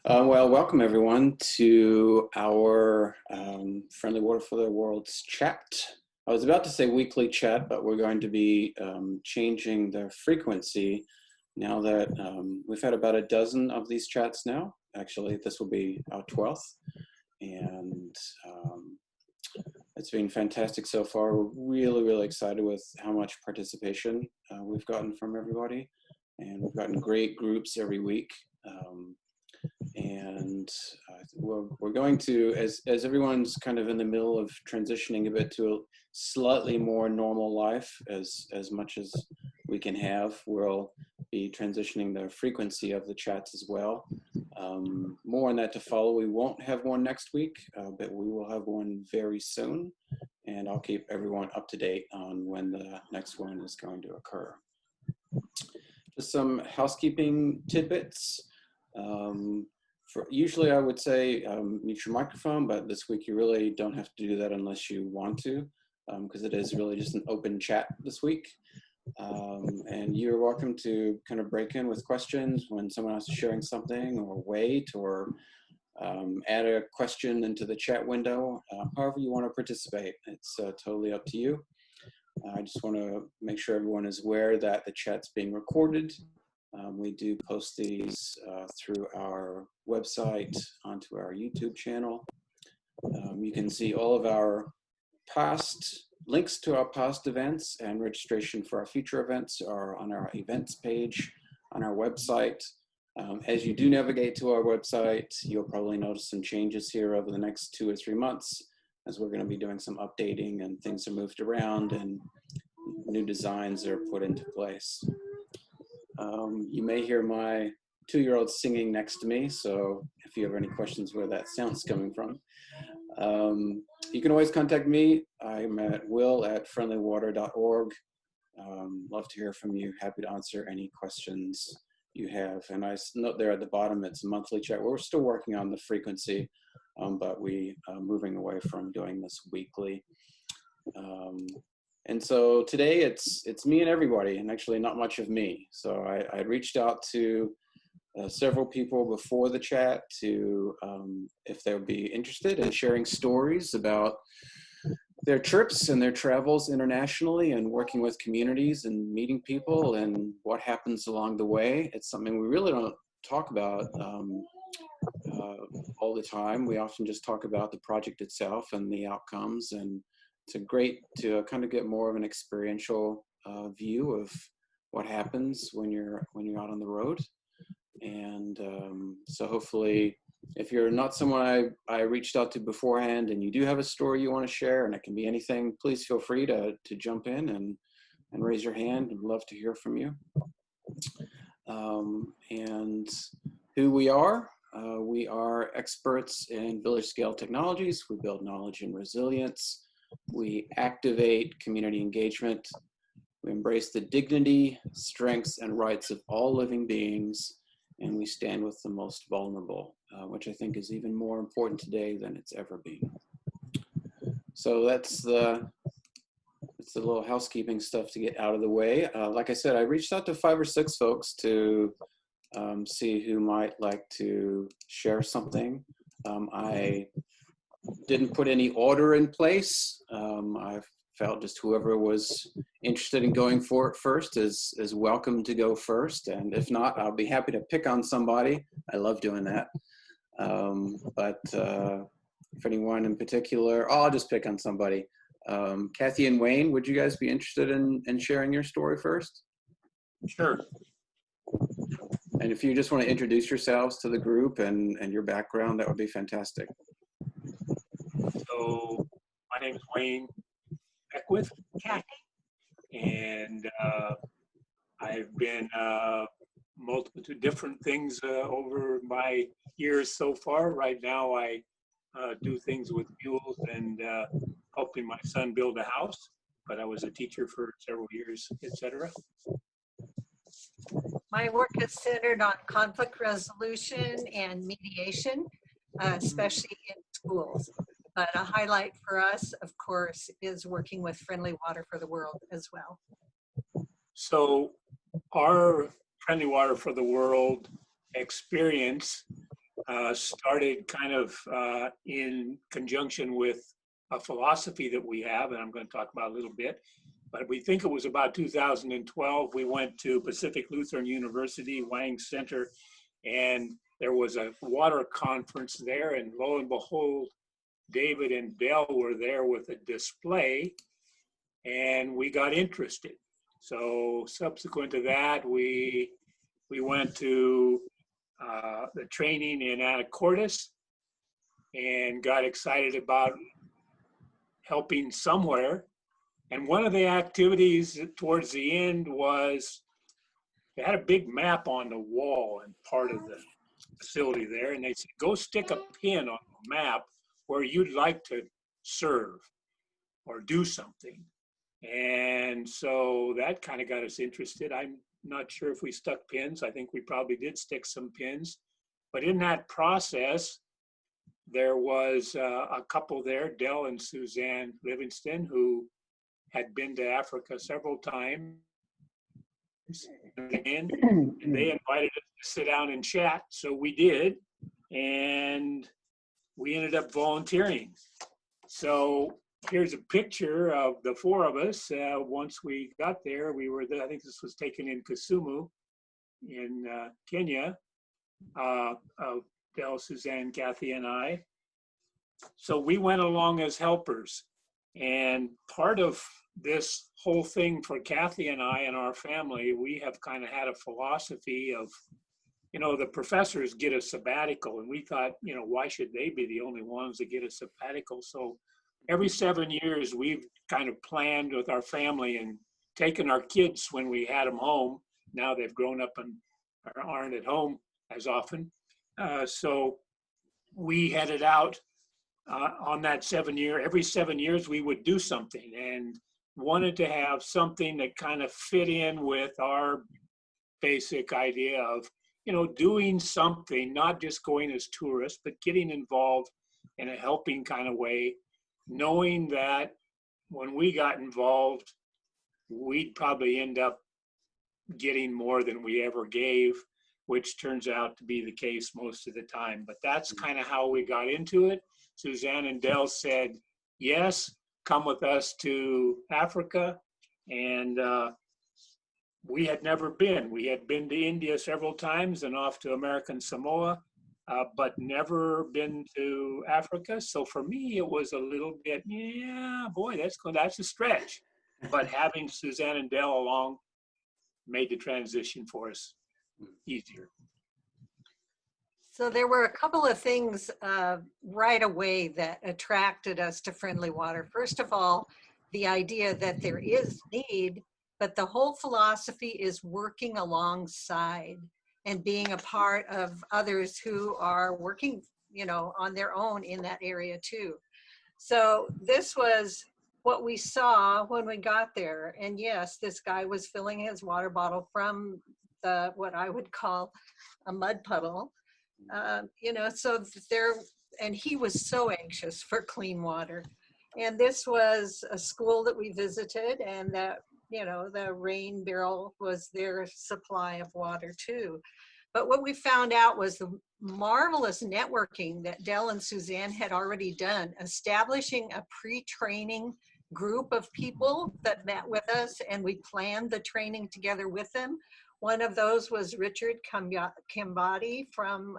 Well, welcome everyone to our Friendly Water for the World's chat. I was about to say weekly chat, but we're going to be changing the frequency now that we've had about a dozen of these chats now. Actually, this will be our 12th, and it's been fantastic so far. We're really, really excited with how much participation we've gotten from everybody, and we've gotten great groups every week. And we're going to, as everyone's kind of in the middle of transitioning a bit to a slightly more normal life, as much as we can have, we'll be transitioning the frequency of the chats as well. More on that to follow. We won't have one next week, but we will have one very soon, and I'll keep everyone up to date on when the next one is going to occur. Just some housekeeping tidbits. Usually I would say mute your microphone, but this week you really don't have to do that unless you want to, because it is really just an open chat this week. And you're welcome to kind of break in with questions when someone else is sharing something, or wait, or add a question into the chat window. However you want to participate, it's totally up to you. I just want to make sure everyone is aware that the chat's being recorded. We do post these through our website onto our YouTube channel. You can see all of our past links to our past events, and registration for our future events are on our events page on our website. As you do navigate to our website, you'll probably notice some changes here over the next 2 or 3 months, as we're going to be doing some updating, and things are moved around and new designs are put into place. You may hear my 2-year-old singing next to me, so if you have any questions where that sound's coming from. You can always contact me. I'm at will@friendlywater.org. Love to hear from you. Happy to answer any questions you have. And I note there at the bottom, it's a monthly chat. We're still working on the frequency, but we are moving away from doing this weekly. And so today it's me and everybody, and actually not much of me. So I reached out to several people before the chat to if they would be interested in sharing stories about their trips and their travels internationally, and working with communities and meeting people and what happens along the way. It's something we really don't talk about all the time. We often just talk about the project itself and the outcomes, and it's great to kind of get more of an experiential view of what happens when you're out on the road. And so hopefully, if you're not someone I reached out to beforehand, and you do have a story you want to share, and it can be anything, please feel free to jump in and raise your hand. I'd love to hear from you. And who we are experts in village scale technologies. We build knowledge and resilience. We activate community engagement. We embrace the dignity, strengths, and rights of all living beings, and we stand with the most vulnerable, which I think is even more important today than it's ever been. So that's the little housekeeping stuff to get out of the way. Like I said, I reached out to 5 or 6 folks to see who might like to share something. I didn't put any order in place. I felt just whoever was interested in going for it first is welcome to go first. And if not, I'll be happy to pick on somebody. I love doing that. But if anyone in particular, I'll just pick on somebody. Kathy and Wayne, would you guys be interested in sharing your story first? Sure. And if you just want to introduce yourselves to the group and your background, that would be fantastic. So my name is Wayne Beckwith, Kathy. and I've been multiple different things over my years so far. Right now I do things with mules and helping my son build a house, but I was a teacher for several years, etc. My work is centered on conflict resolution and mediation, especially in schools. But a highlight for us, of course, is working with Friendly Water for the World as well. So our Friendly Water for the World experience started kind of in conjunction with a philosophy that we have, and I'm going to talk about a little bit. But we think it was about 2012. We went to Pacific Lutheran University, Wang Center, and there was a water conference there. And lo and behold, David and Dell were there with a display, and we got interested. So subsequent to that, we went to the training in Anacortes and got excited about helping somewhere. And one of the activities towards the end was they had a big map on the wall and part of the facility there. And they said, go stick a pin on the map where you'd like to serve or do something. And so that kind of got us interested. I'm not sure if we stuck pins. I think we probably did stick some pins. But in that process, there was a couple there, Dell and Suzanne Livingston, who had been to Africa several times. And they invited us to sit down and chat. So we did. And we ended up volunteering. So here's a picture of the four of us. Once we got there, we were there. I think this was taken in Kisumu in Kenya, of Del, Suzanne, Kathy, and I. So we went along as helpers. And part of this whole thing for Kathy and I and our family, we have kind of had a philosophy of, you know, the professors get a sabbatical, and we thought, you know, why should they be the only ones that get a sabbatical? So every 7 years, we've kind of planned with our family and taken our kids when we had them home. Now they've grown up and aren't at home as often. So we headed out on that 7 year. Every 7 years, we would do something and wanted to have something that kind of fit in with our basic idea of, you know, doing something, not just going as tourists, but getting involved in a helping kind of way, knowing that when we got involved, we'd probably end up getting more than we ever gave, which turns out to be the case most of the time. But that's kind of how we got into it. Suzanne and Dell said, yes, come with us to Africa. And we had never been. We had been to India several times and off to American Samoa, but never been to Africa. So for me, it was a little bit, yeah, boy, that's a stretch. But having Suzanne and Dell along made the transition for us easier. So there were a couple of things right away that attracted us to Friendly Water. First of all, the idea that there is need, but the whole philosophy is working alongside and being a part of others who are working, you know, on their own in that area too. So this was what we saw when we got there. And yes, this guy was filling his water bottle from the, what I would call a mud puddle. You know, so there, and he was so anxious for clean water. And this was a school that we visited, and that, you know, the rain barrel was their supply of water too. But what we found out was the marvelous networking that Dell and Suzanne had already done, establishing a pre-training group of people that met with us, and we planned the training together with them. One of those was Richard Kambadi from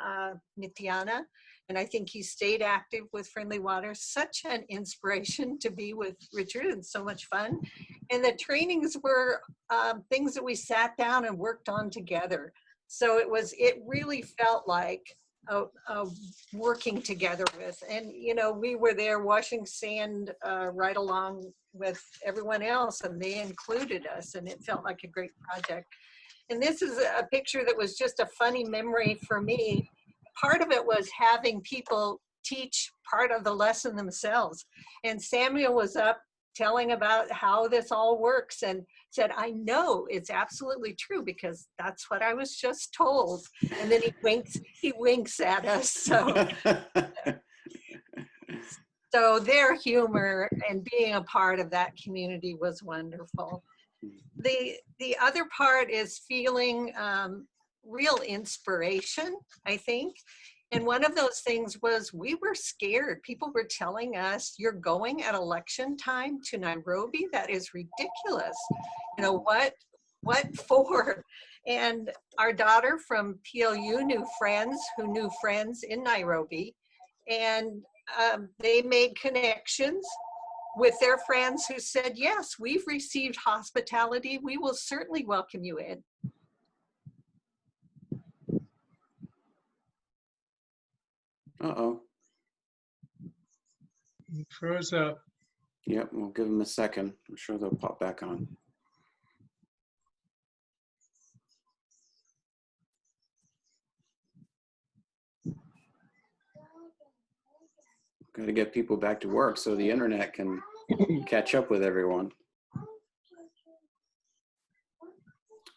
Nitiana, and I think he stayed active with Friendly Water. Such an inspiration to be with Richard, and so much fun. And the trainings were things that we sat down and worked on together. So it really felt like a working together with, and you know, we were there washing sand right along with everyone else, and they included us, and it felt like a great project. And this is a picture that was just a funny memory for me. Part of it was having people teach part of the lesson themselves. And Samuel was up telling about how this all works and said, I know it's absolutely true because that's what I was just told. And then he winks at us. So their humor and being a part of that community was wonderful. The other part is feeling real inspiration, I think. And one of those things was we were scared. People were telling us, you're going at election time to Nairobi? That is ridiculous. You know, what for? And our daughter from PLU knew friends who knew friends in Nairobi. And they made connections with their friends who said, yes, we've received hospitality. We will certainly welcome you in. Uh-oh. He froze up. Yep, we'll give them a second. I'm sure they'll pop back on. Got to get people back to work so the internet can catch up with everyone.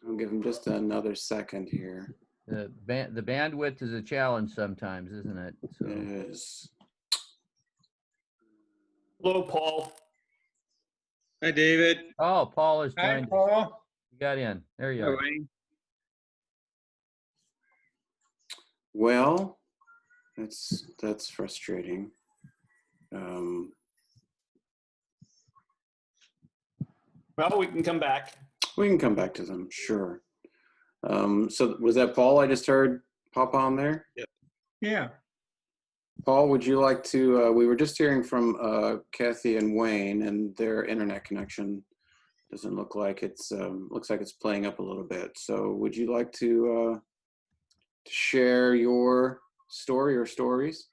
I'll give them just another second here. The bandwidth is a challenge sometimes, isn't it? So. It is. Hello, Paul. Hi, David. Oh, Paul has Hi, joined us. Paul. You got in. There you Hi, are. Wayne. Well, that's frustrating. Well, we can come back. We can come back to them, sure. So was that Paul I just heard pop on there? Yeah. Paul, would you like to, we were just hearing from Kathy and Wayne, and their internet connection doesn't look like it's, looks like it's playing up a little bit. So would you like to share your story or stories?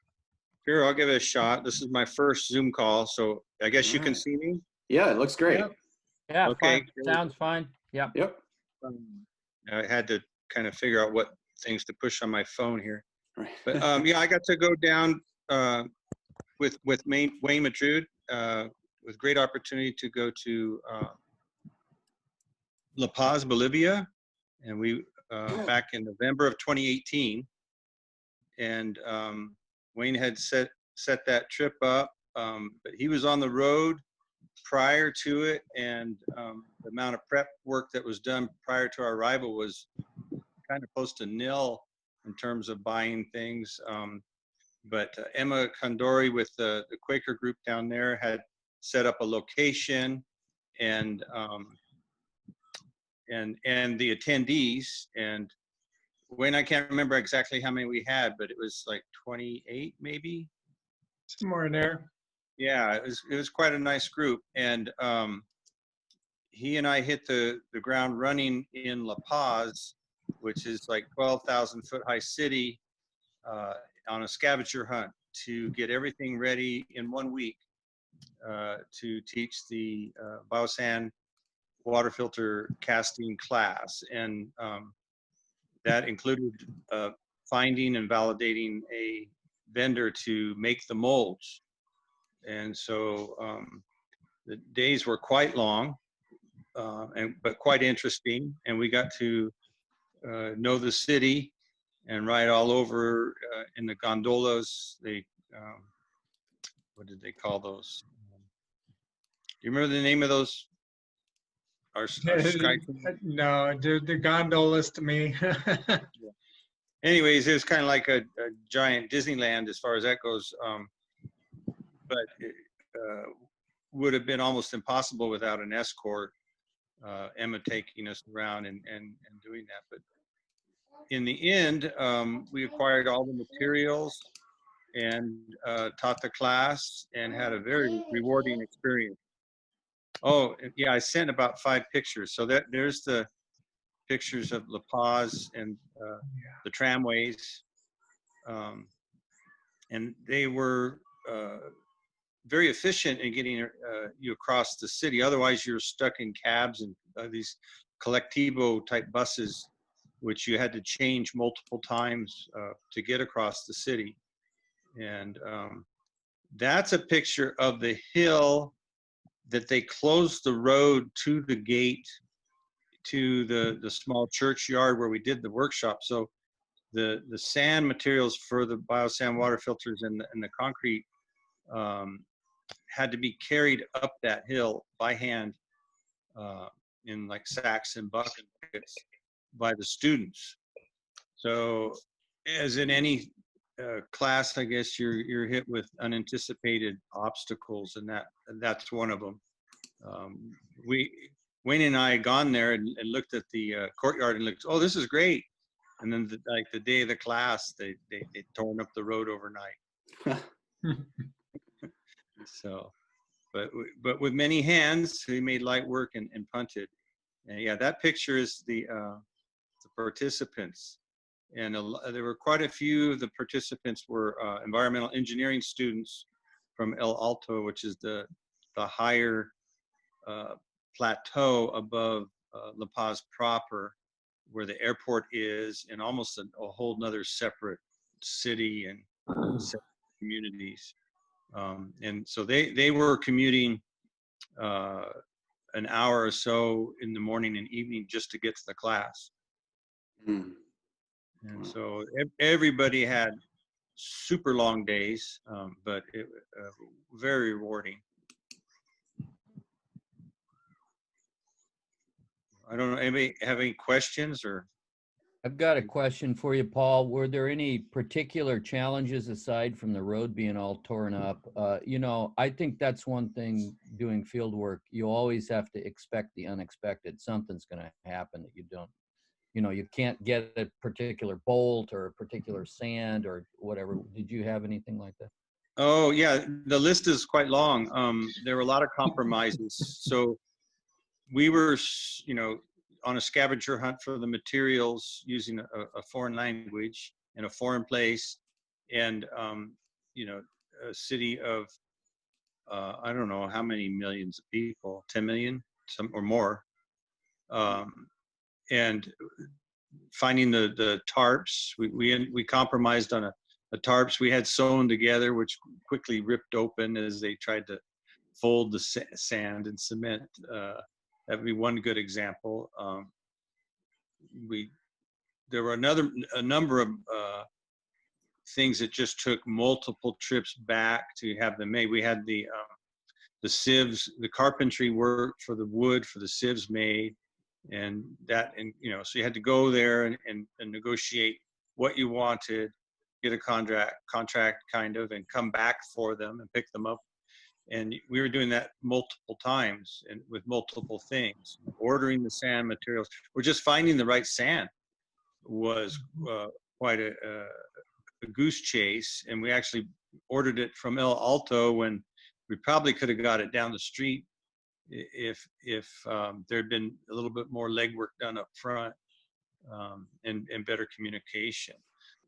Sure, I'll give it a shot. This is my first Zoom call, so I guess you can see me. Yeah, it looks great. Yep. Yeah, Okay. fine. Sounds fine. Yep. Yep. I had to kind of figure out what things to push on my phone here. Right. But yeah, I got to go down with Wayne Madrid with great opportunity to go to La Paz, Bolivia, and we back in November of 2018, and Wayne had set that trip up, but he was on the road prior to it, and the amount of prep work that was done prior to our arrival was kind of close to nil in terms of buying things. But Emma Condori with the Quaker group down there had set up a location, and the attendees, and Wayne, I can't remember exactly how many we had, but it was like 28 maybe. Somewhere in there. Yeah, it was quite a nice group, and he and I hit the ground running in La Paz, which is like 12,000 foot high city, on a scavenger hunt to get everything ready in 1 week to teach the biosand water filter casting class, and that included finding and validating a vendor to make the molds. And so the days were quite long, but quite interesting. And we got to know the city and ride all over in the gondolas. They, what did they call those? Do you remember the name of those? Our sky. No, the gondolas to me. Anyways, it was kind of like a giant Disneyland as far as that goes. But it would have been almost impossible without an escort, Emma taking us around and doing that. But in the end, we acquired all the materials and taught the class and had a very rewarding experience. Oh, yeah, I sent about 5 pictures. So there's the pictures of La Paz and the tramways. And they were very efficient in getting you across the city. Otherwise, you're stuck in cabs and these colectivo type buses, which you had to change multiple times to get across the city. And that's a picture of the hill that they closed the road to the gate to the small churchyard where we did the workshop. So the sand materials for the biosand water filters and the concrete had to be carried up that hill by hand in like sacks and buckets by the students. So as in any class, I guess you're hit with unanticipated obstacles, and that's one of them. Wayne and I had gone there and looked at the courtyard and looked, oh, this is great. And then like the day of the class, they torn up the road overnight. So, but with many hands, we made light work and punted. And yeah, that picture is the participants. And there were quite a few of the participants were environmental engineering students from El Alto, which is the higher plateau above La Paz proper, where the airport is, and almost a whole nother separate city and separate communities. And so they were commuting an hour or so in the morning and evening just to get to the class. Mm. And so everybody had super long days, but it very rewarding. I don't know, anybody have any questions or? I've got a question for you, Paul. Were there any particular challenges aside from the road being all torn up? I think that's one thing doing field work. You always have to expect the unexpected. Something's going to happen that you don't, you can't get a particular bolt or a particular sand or whatever. Did you have anything like that? Oh yeah, the list is quite long. There were a lot of compromises. So we were, on a scavenger hunt for the materials using a foreign language in a foreign place, and a city of I don't know how many millions of people, 10 million, some or more, and finding the tarps. We compromised on a tarps we had sewn together, which quickly ripped open as they tried to fold the sand and cement. That would be one good example. There were a number of things that just took multiple trips back to have them made. We had the sieves, the carpentry work for the wood for the sieves made, and so you had to go there and negotiate what you wanted, get a contract kind of, and come back for them and pick them up. And we were doing that multiple times and with multiple things, ordering the sand materials, or just finding the right sand was quite a goose chase. And we actually ordered it from El Alto when we probably could have got it down the street if there'd been a little bit more legwork done up front, and better communication.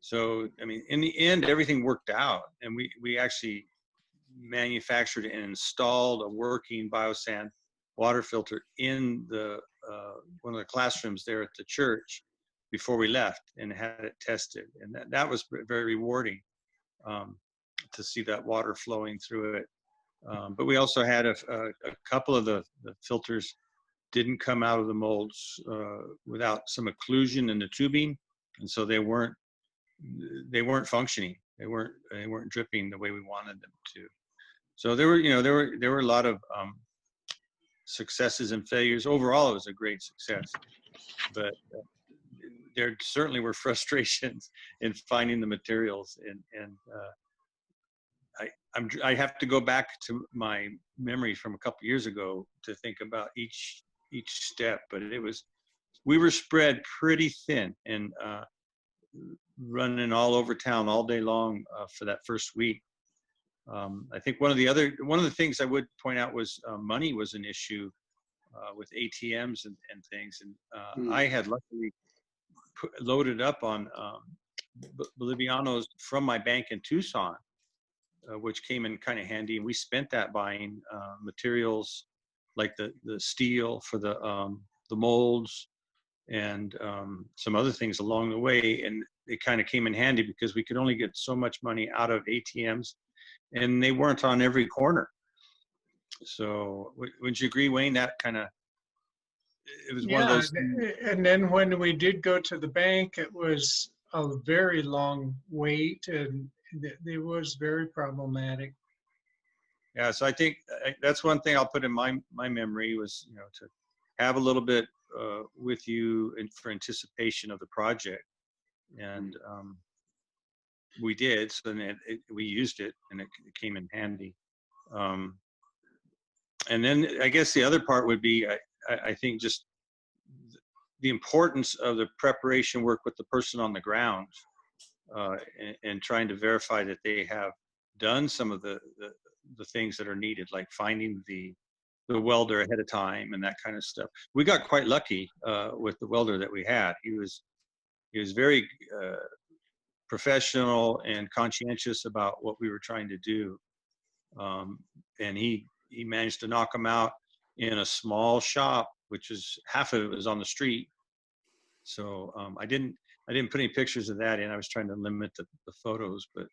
So, I mean, in the end, everything worked out, and we actually manufactured and installed a working biosand water filter in the one of the classrooms there at the church before we left, and had it tested, and that was very rewarding, to see that water flowing through it. But we also had a couple of the filters didn't come out of the molds without some occlusion in the tubing, and so they weren't functioning. They weren't dripping the way we wanted them to. So there were a lot of successes and failures. Overall, it was a great success, but there certainly were frustrations in finding the materials, and I have to go back to my memory from a couple years ago to think about each step. But we were spread pretty thin and running all over town all day long for that first week. I think one of the things I would point out was money was an issue with ATMs and things, and I had luckily loaded up on Bolivianos from my bank in Tucson, which came in kind of handy, and we spent that buying materials like the steel for the molds and some other things along the way, and it kind of came in handy because we could only get so much money out of ATMs, and they weren't on every corner. So would you agree, Wayne? That kind of, it was one of those things. And then when we did go to the bank, it was a very long wait, and it was very problematic. Yeah, so I think that's one thing I'll put in my memory was, to have a little bit with you for anticipation of the project, and we did. So then we used it, and it came in handy. And then I guess the other part would be, I think, just the importance of the preparation work with the person on the ground, and trying to verify that they have done some of the things that are needed, like finding the welder ahead of time and that kind of stuff. We got quite lucky with the welder that we had. He was very professional and conscientious about what we were trying to do, and he managed to knock them out in a small shop, which is half of it was on the street. So I didn't put any pictures of that in. I was trying to limit the photos, but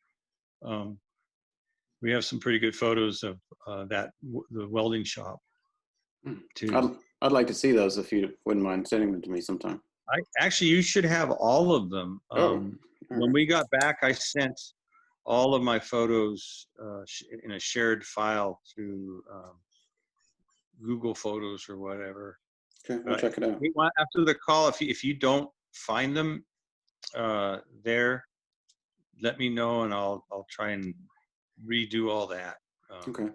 we have some pretty good photos of the welding shop too. I'd like to see those if you wouldn't mind sending them to me sometime. Actually, you should have all of them. When we got back, I sent all of my photos in a shared file through Google Photos or whatever. Okay, I'll check it out. After the call, if you don't find them there, let me know, and I'll try and redo all that. Okay.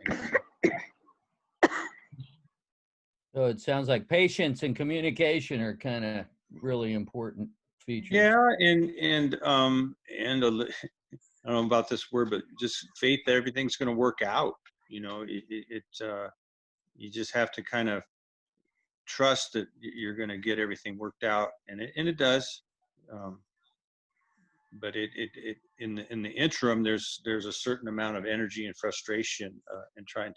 So it sounds like patience and communication are kind of really important features. Yeah, and I don't know about this word, but just faith that everything's going to work out. You know, you just have to kind of trust that you're going to get everything worked out, and it does. But in the interim, there's a certain amount of energy and frustration in trying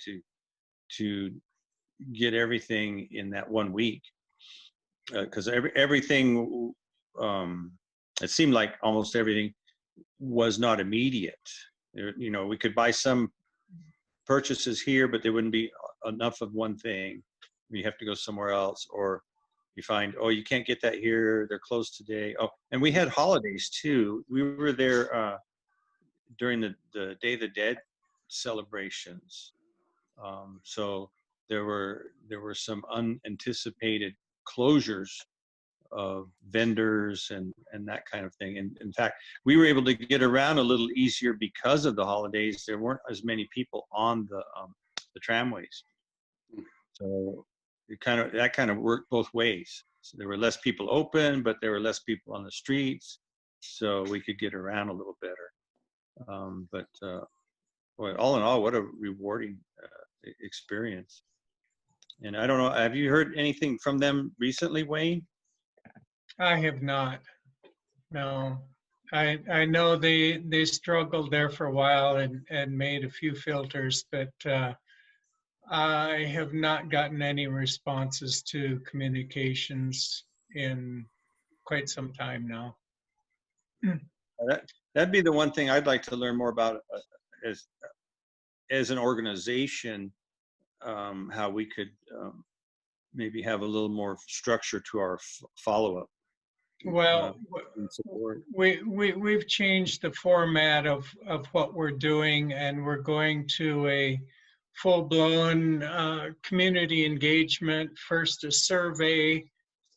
to get everything in that 1 week, because everything it seemed like almost everything was not immediate. You know, we could buy some purchases here, but there wouldn't be enough of one thing. You have to go somewhere else, or you find, oh, you can't get that here, they're closed today. Oh, and we had holidays too. We were there during the Day of the Dead celebrations. So there were some unanticipated closures of vendors and that kind of thing. And in fact, we were able to get around a little easier because of the holidays. There weren't as many people on the tramways. So that kind of worked both ways. So there were less people open, but there were less people on the streets, so we could get around a little better. But boy, all in all, what a rewarding experience. And I don't know, have you heard anything from them recently, Wayne? I have not. No. I know they struggled there for a while and made a few filters, but I have not gotten any responses to communications in quite some time now. That'd be the one thing I'd like to learn more about as an organization, how we could maybe have a little more structure to our follow-up. Well, we've changed the format of what we're doing, and we're going to a full-blown community engagement. First a survey,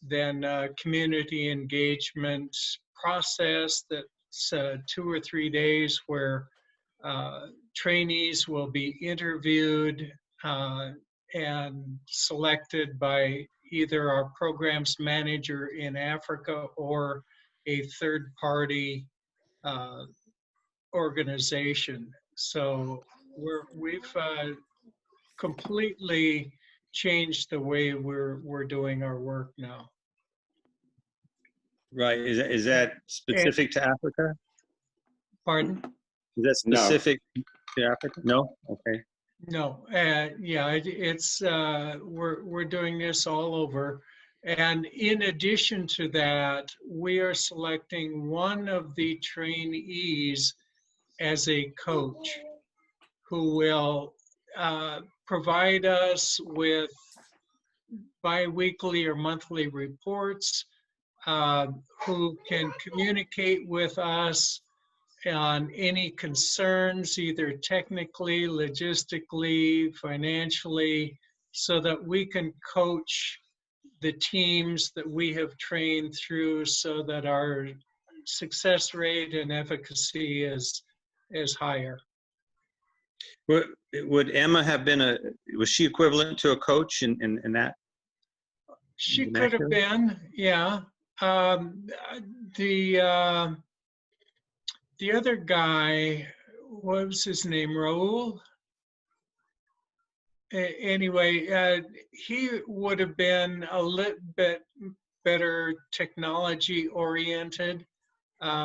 then a community engagement process that's 2 or 3 days where trainees will be interviewed and selected by either our programs manager in Africa or a third-party organization. So we've completely changed the way we're doing our work now. Right. Is that specific to Africa? Pardon? Is that specific to Africa? No. Okay. No. Yeah. It's we're doing this all over, and in addition to that, we are selecting one of the trainees as a coach who will provide us with bi-weekly or monthly reports, who can communicate with us on any concerns, either technically, logistically, financially, so that we can coach the teams that we have trained through so that our success rate and efficacy is higher. Would Emma have been was she equivalent to a coach in that? She in could that have area? been, yeah. The other guy, what was his name? Raul? Anyway, he would have been a little bit better technology oriented.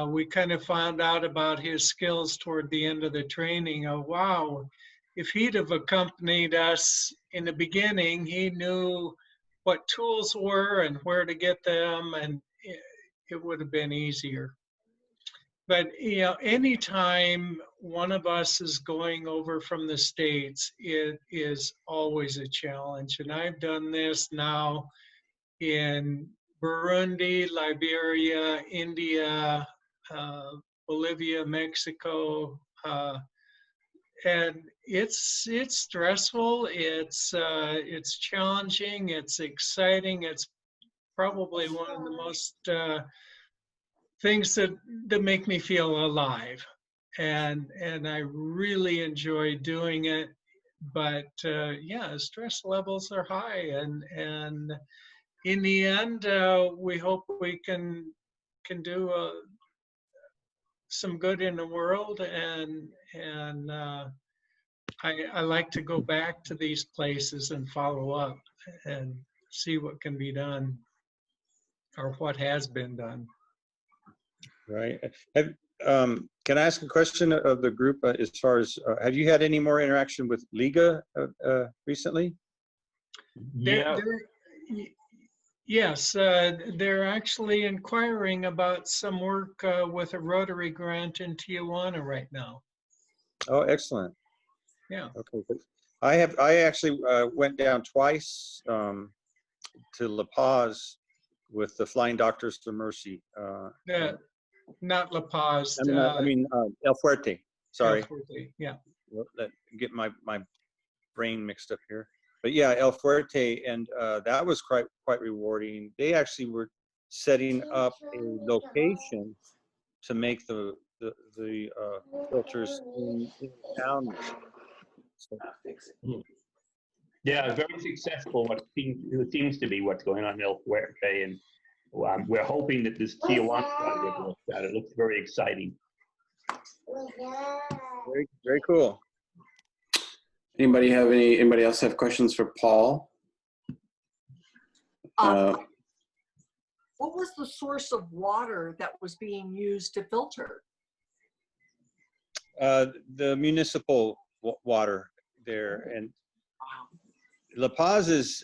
We kind of found out about his skills toward the end of the training. Oh, wow, if he'd have accompanied us in the beginning, he knew what tools were and where to get them, and it would have been easier. But anytime one of us is going over from the States, it is always a challenge. And I've done this now in Burundi, Liberia, India, Bolivia, Mexico, and it's stressful. It's challenging. It's exciting. It's probably one of the most things that make me feel alive, and I really enjoy doing it. But yeah, stress levels are high, and in the end, we hope we can do some good in the world, and I like to go back to these places and follow up and see what can be done or what has been done. Right. Can I ask a question of the group as far as, have you had any more interaction with Liga recently? Yeah. Yes, they're actually inquiring about some work with a Rotary grant in Tijuana right now. Oh, excellent. Yeah. Okay. I actually went down twice to La Paz with the Flying Doctors for Mercy. Not La Paz. I mean El Fuerte. Sorry. El Fuerte, yeah. Well, get my brain mixed up here. But yeah, El Fuerte, and that was quite rewarding. They actually were setting up a location to make the filters in town. So, Yeah, very successful. What seems to be what's going on in El Fuerte, and we're hoping that this Tijuana project works out. It looks very exciting. very cool. Anybody else have questions for Paul? What was the source of water that was being used to filter? The municipal water there, and La Paz is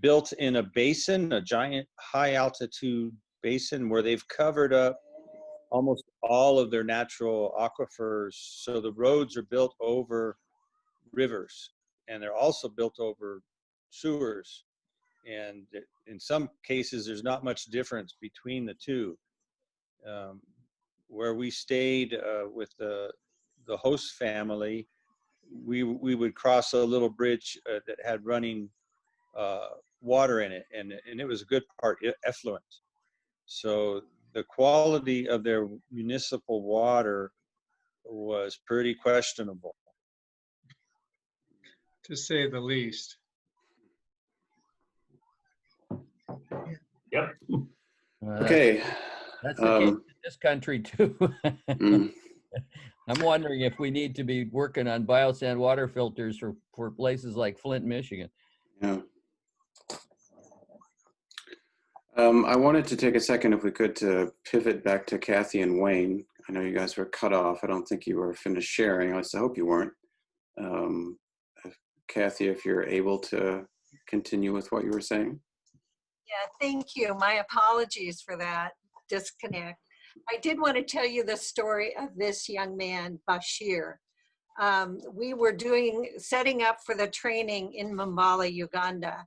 built in a basin, a giant high altitude basin where they've covered up almost all of their natural aquifers. So the roads are built over rivers, and they're also built over sewers. And in some cases, there's not much difference between the two. Where we stayed with the host family, we would cross a little bridge that had running water in it, and it was a good part effluent. So the quality of their municipal water was pretty questionable, To say the least. Yep. Okay. That's the case in this country too. I'm wondering if we need to be working on biosand water filters for places like Flint, Michigan. Yeah. I wanted to take a second, if we could, to pivot back to Kathy and Wayne. I know you guys were cut off. I don't think you were finished sharing. At least I hope you weren't. Kathy, if you're able to continue with what you were saying. Yeah, thank you. My apologies for that disconnect. I did want to tell you the story of this young man, Bashir. We were setting up for the training in Mbale, Uganda,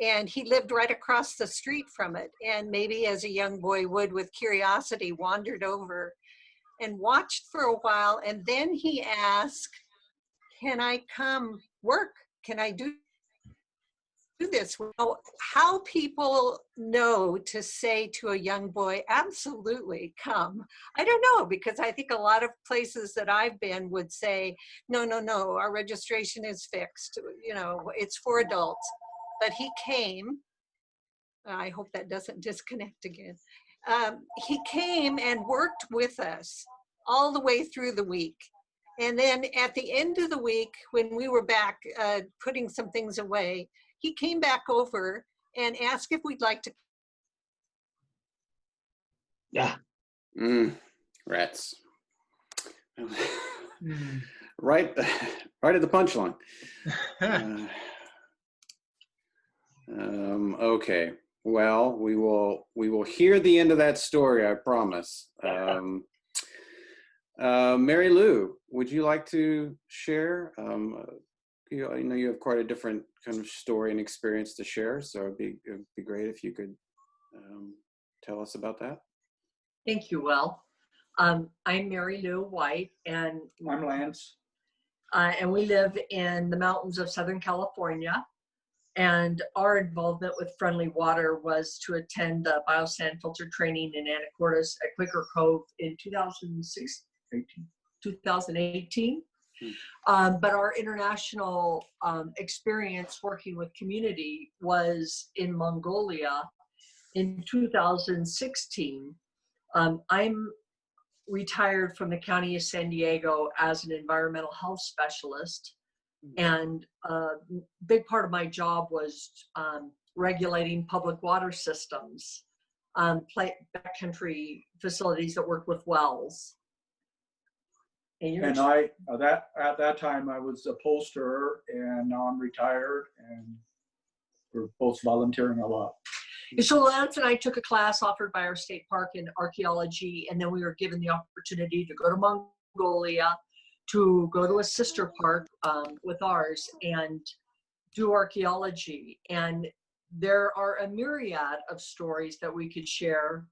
and he lived right across the street from it. And maybe as a young boy would, with curiosity, wandered over and watched for a while. And then he asked, "Can I come work? Can I do do this. Well, how people know to say to a young boy, absolutely, come. I don't know, because I think a lot of places that I've been would say, no, no, no, our registration is fixed. You know, it's for adults. But he came. I hope that doesn't disconnect again. He came and worked with us all the way through the week. And then at the end of the week, when we were back putting some things away, he came back over and asked if we'd like to. Yeah. Rats. Mm. Right at the punchline. Okay. Well, we will hear the end of that story, I promise. Mary Lou, would you like to share? I know you have quite a different kind of story and experience to share, so it'd be great if you could tell us about that. Thank you, Will. I'm Mary Lou White, and I'm Lance. And we live in the mountains of Southern California. And our involvement with Friendly Water was to attend the biosand filter training in Anacortes at Quaker Cove in 2018. But our international experience working with community was in Mongolia in 2016. I'm retired from the County of San Diego as an environmental health specialist. And a big part of my job was regulating public water systems, backcountry facilities that work with wells. And I, at that time, I was a pollster, and now I'm retired, and we're both volunteering a lot. So Lance and I took a class offered by our state park in archaeology, and then we were given the opportunity to go to Mongolia, to go to a sister park with ours and do archaeology. And there are a myriad of stories that we could share,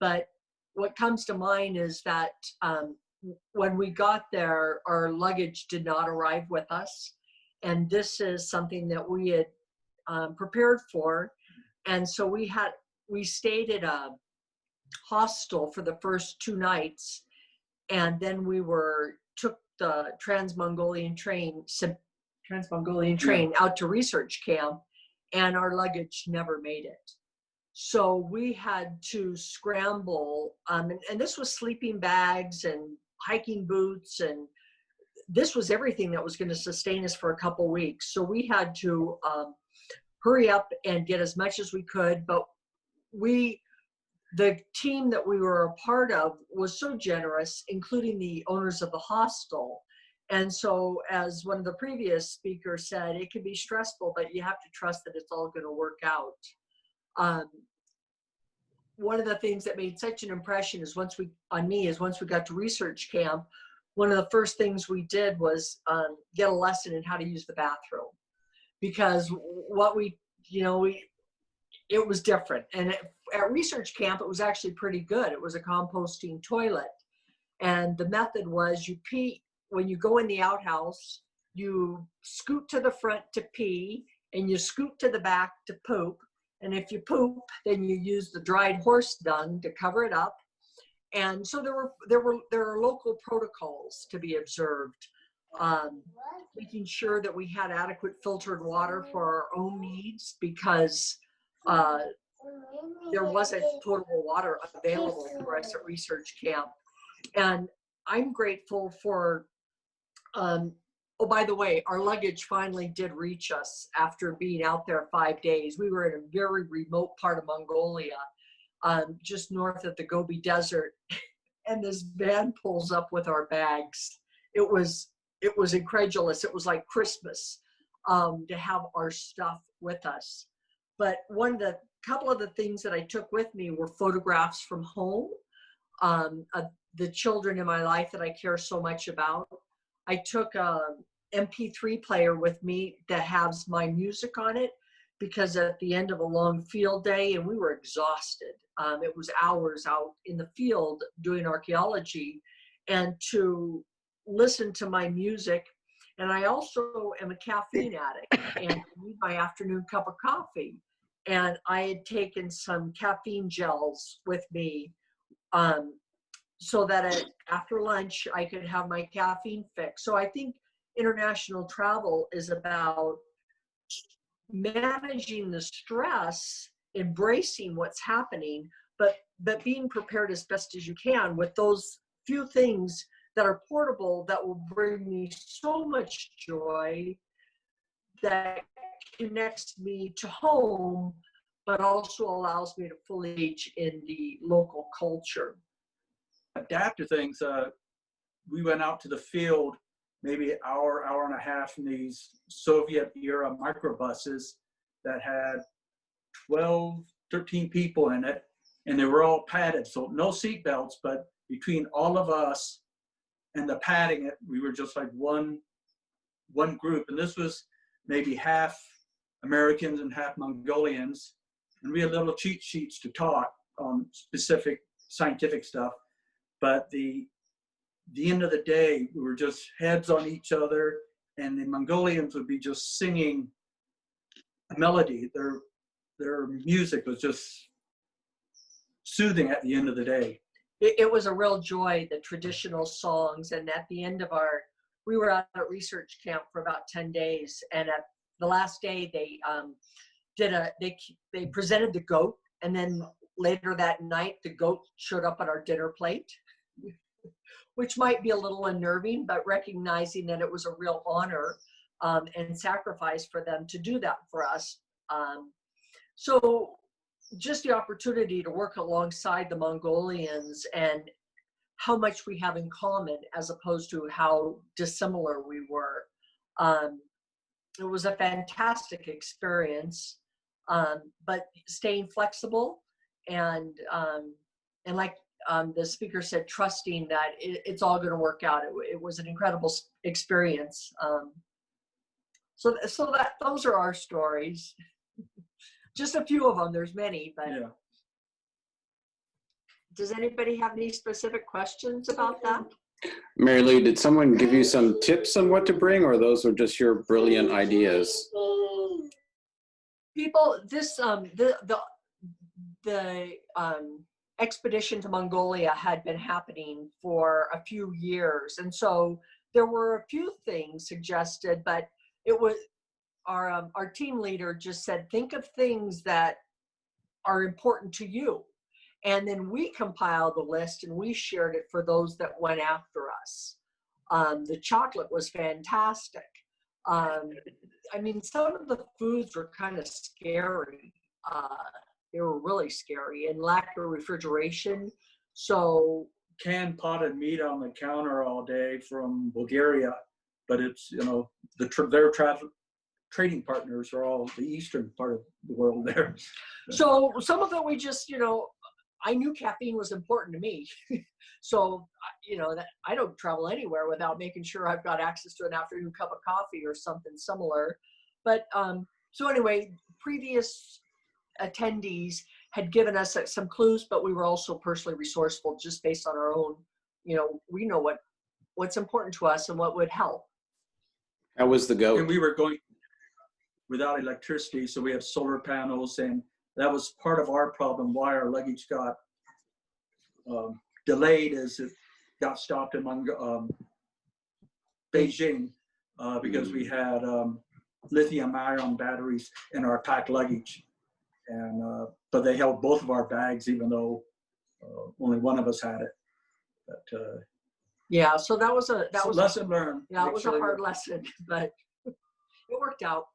but what comes to mind is that when we got there, our luggage did not arrive with us. And this is something that we had prepared for. And so we stayed at a hostel for the first 2 nights. And then we took the Trans-Mongolian train out to research camp, and our luggage never made it. So we had to scramble, and this was sleeping bags and hiking boots, and this was everything that was going to sustain us for a couple weeks. So we had to hurry up and get as much as we could, but the team that we were a part of was so generous, including the owners of the hostel. And so, as one of the previous speakers said, it can be stressful, but you have to trust that it's all going to work out. One of the things that made such an impression on me is once we got to research camp, one of the first things we did was get a lesson in how to use the bathroom, because it was different. And at research camp, it was actually pretty good. It was a composting toilet. And the method was you pee, when you go in the outhouse, you scoot to the front to pee, and you scoot to the back to poop. And if you poop, then you use the dried horse dung to cover it up. And so there are local protocols to be observed. Making sure that we had adequate filtered water for our own needs, because there wasn't potable water available for us at research camp. And I'm grateful for, oh, by the way, our luggage finally did reach us after being out there 5 days. We were in a very remote part of Mongolia, just north of the Gobi Desert, and this van pulls up with our bags. It was incredulous. It was like Christmas to have our stuff with us. But couple of the things that I took with me were photographs from home, of the children in my life that I care so much about. I took a MP3 player with me that has my music on it, because at the end of a long field day, and we were exhausted, it was hours out in the field doing archaeology, and to listen to my music And I also am a caffeine addict and I need my afternoon cup of coffee. And I had taken some caffeine gels with me so that after lunch I could have my caffeine fix. So I think international travel is about managing the stress, embracing what's happening, but being prepared as best as you can with those few things that are portable that will bring me so much joy, that connects me to home, but also allows me to fully engage in the local culture. Adapt to things. We went out to the field maybe an hour and a half in these Soviet era microbuses that had 12, 13 people in it, and they were all padded. So no seat belts, but between all of us and the padding, we were just like one group. And this was maybe half Americans and half Mongolians. And we had little cheat sheets to talk on specific scientific stuff. But the end of the day, we were just heads on each other, and the Mongolians would be just singing a melody. Their music was just soothing at the end of the day. It was a real joy, the traditional songs. And at the end of we were out at research camp for about 10 days. And at the last day, they presented the goat. And then later that night, the goat showed up on our dinner plate, which might be a little unnerving, but recognizing that it was a real honor and sacrifice for them to do that for us. So just the opportunity to work alongside the Mongolians and how much we have in common as opposed to how dissimilar we were. It was a fantastic experience, but staying flexible and like the speaker said, trusting that it's all going to work out. It was an incredible experience. So that those are our stories. Just a few of them. There's many, but yeah. Does anybody have any specific questions about that? Mary Lou, did someone give you some tips on what to bring, or those are just your brilliant ideas? People, the expedition to Mongolia had been happening for a few years, and so there were a few things suggested, but it was our team leader just said, think of things that are important to you. And then we compiled the list and we shared it for those that went after us. The chocolate was fantastic. I mean, some of the foods were kind of scary. They were really scary and lack of refrigeration. So canned potted meat on the counter all day from Bulgaria, but it's, their trading partners are all the eastern part of the world there. So some of it we just, I knew caffeine was important to me. So, that I don't travel anywhere without making sure I've got access to an afternoon cup of coffee or something similar. But so anyway, previous attendees had given us some clues, but we were also personally resourceful just based on our own, we know what's important to us and what would help. How was the goat? And we were going without electricity, so we have solar panels, and that was part of our problem why our luggage got delayed, is it got stopped in Beijing because we had lithium-ion batteries in our packed luggage, and but they held both of our bags even though only one of us had it. But yeah, so that was a lesson learned. Yeah, it was a hard lesson, but it worked out.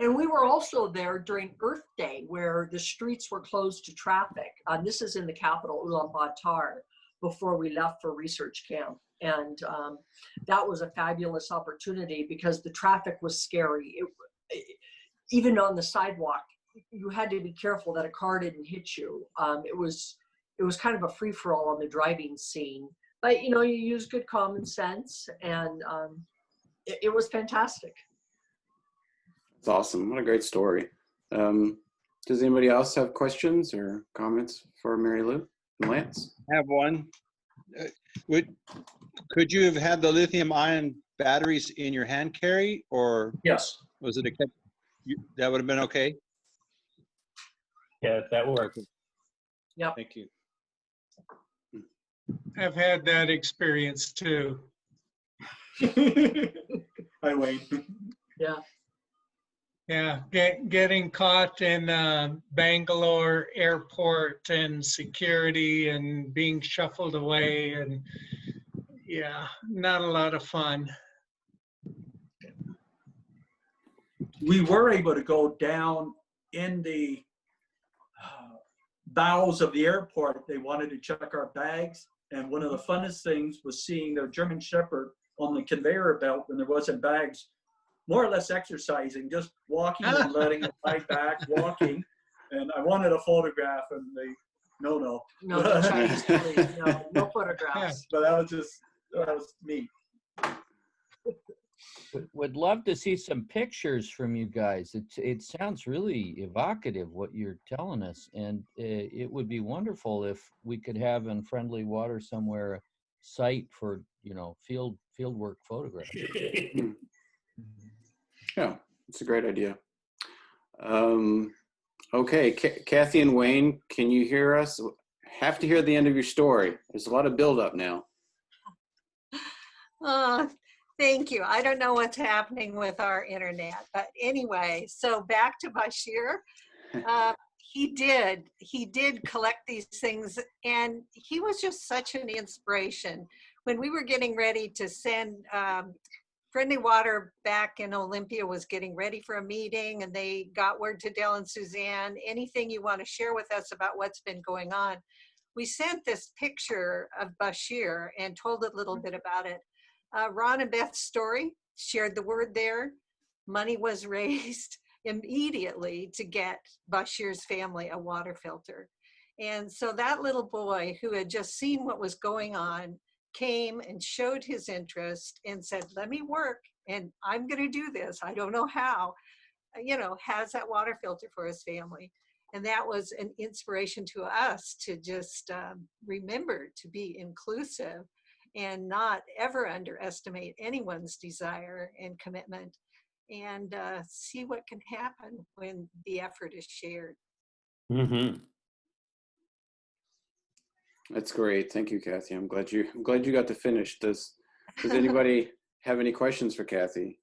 And we were also there during Earth Day, where the streets were closed to traffic. This is in the capital, Ulaanbaatar, before we left for research camp. And that was a fabulous opportunity because the traffic was scary. Even on the sidewalk, you had to be careful that a car didn't hit you. It was kind of a free-for-all on the driving scene. But, you use good common sense, and it was fantastic. That's awesome. What a great story. Does anybody else have questions or comments for Mary Lou and Lance? I have one. Could you have had the lithium-ion batteries in your hand carry, or Yes. was it that would have been okay? Yeah, that works. Thank you. I've had that experience too. Hi, Wayne. Yeah. Yeah, getting caught in Bangalore airport and security and being shuffled away, and yeah, not a lot of fun. We were able to go down in the bowels of the airport. They wanted to check our bags. And one of the funnest things was seeing their German Shepherd on the conveyor belt when there wasn't bags, more or less exercising, just walking and letting it lie back, walking. And I wanted a photograph, and they, no. No, the Chinese police, no photographs. But that was me. Would love to see some pictures from you guys. It sounds really evocative what you're telling us, and it would be wonderful if we could have in Friendly Water somewhere a site for field work photographs. Yeah, it's a great idea. Okay, Kathy and Wayne, can you hear us? Have to hear the end of your story. There's a lot of buildup now. Thank you. I don't know what's happening with our internet, but anyway, so back to Bashir. He did collect these things, and he was just such an inspiration. When we were getting ready to send Friendly Water back in Olympia was getting ready for a meeting, and they got word to Dell and Suzanne, anything you want to share with us about what's been going on. We sent this picture of Bashir and told a little bit about it. Ron and Beth's story, shared the word there. Money was raised immediately to get Bashir's family a water filter. And so that little boy who had just seen what was going on came and showed his interest and said, let me work, and I'm going to do this. I don't know how, has that water filter for his family. And that was an inspiration to us to just remember to be inclusive and not ever underestimate anyone's desire and commitment, and see what can happen when the effort is shared. Mm-hmm. That's great. Thank you, Kathy. I'm glad you got to finish this. Does anybody have any questions for Kathy?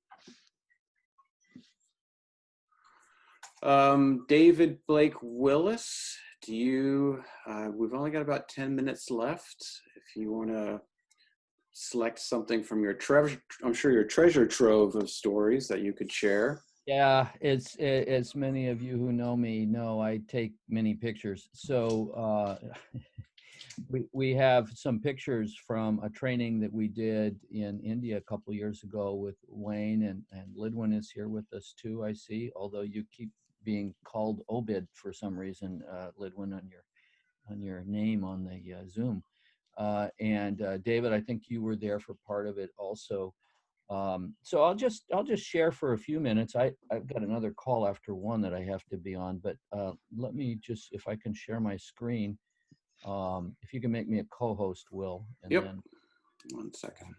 David Blake Willis, do you, we've only got about 10 minutes left. If you want to select something from your treasure, I'm sure your treasure trove of stories that you could share. Yeah, it's as many of you who know me know, I take many pictures. So we have some pictures from a training that we did in India a couple of years ago with Wayne, and Lidwin is here with us too, I see, although you keep being called Obid for some reason, Lidwin, on your name on the Zoom. And David, I think you were there for part of it also. So I'll just share for a few minutes. I've got another call after one that I have to be on, but let me just, if I can share my screen, if you can make me a co-host, Will. And yep. Then, 1 second.